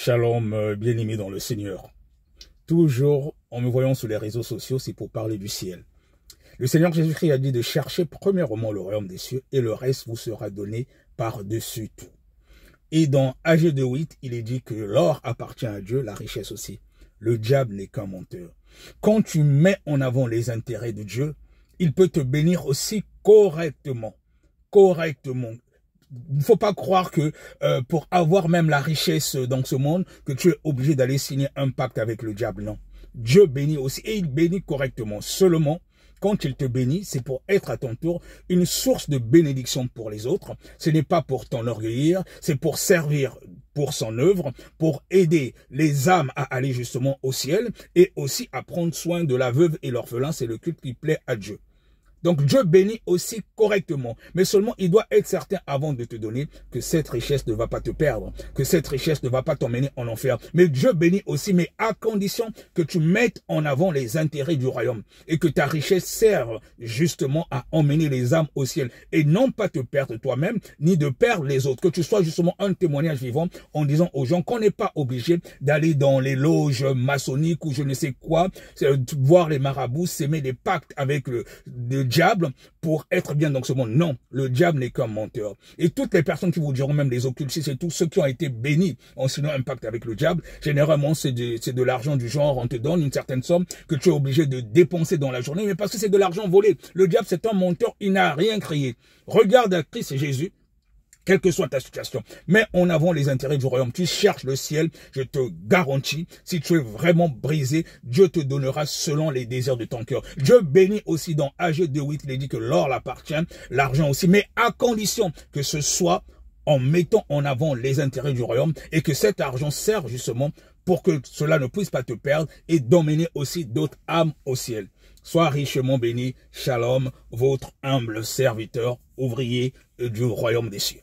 Shalom, bien-aimé dans le Seigneur. Toujours, en me voyant sur les réseaux sociaux, c'est pour parler du ciel. Le Seigneur Jésus-Christ a dit de chercher premièrement le royaume des cieux et le reste vous sera donné par-dessus tout. Et dans Ag 2:8, il est dit que l'or appartient à Dieu, la richesse aussi. Le diable n'est qu'un menteur. Quand tu mets en avant les intérêts de Dieu, il peut te bénir aussi correctement. Il ne faut pas croire que pour avoir même la richesse dans ce monde, que tu es obligé d'aller signer un pacte avec le diable. Non. Dieu bénit aussi et il bénit correctement. Seulement, quand il te bénit, c'est pour être à ton tour une source de bénédiction pour les autres. Ce n'est pas pour t'enorgueillir, c'est pour servir pour son œuvre, pour aider les âmes à aller justement au ciel et aussi à prendre soin de la veuve et l'orphelin. C'est le culte qui plaît à Dieu. Donc Dieu bénit aussi correctement, mais seulement il doit être certain avant de te donner que cette richesse ne va pas te perdre, que cette richesse ne va pas t'emmener en enfer. Mais Dieu bénit aussi, mais à condition que tu mettes en avant les intérêts du royaume et que ta richesse serve justement à emmener les âmes au ciel et non pas te perdre toi-même ni de perdre les autres. Que tu sois justement un témoignage vivant en disant aux gens qu'on n'est pas obligé d'aller dans les loges maçonniques ou je ne sais quoi, voir les marabouts, s'aimer des pactes avec le diable pour être bien dans ce monde. Non, le diable n'est qu'un menteur. Et toutes les personnes qui vous diront, même les occultistes et tous ceux qui ont été bénis en signant un pacte avec le diable, généralement c'est de l'argent du genre, on te donne une certaine somme que tu es obligé de dépenser dans la journée, mais parce que c'est de l'argent volé. Le diable c'est un menteur, il n'a rien créé. Regarde à Christ et Jésus. Quelle que soit ta situation, mets en avant les intérêts du royaume. Tu cherches le ciel, je te garantis, si tu es vraiment brisé, Dieu te donnera selon les désirs de ton cœur. Dieu bénit aussi dans Ag 2:8, il est dit que l'or l'appartient, l'argent aussi, mais à condition que ce soit en mettant en avant les intérêts du royaume et que cet argent serve justement pour que cela ne puisse pas te perdre et d'emmener aussi d'autres âmes au ciel. Sois richement béni, Shalom, votre humble serviteur, ouvrier du royaume des cieux.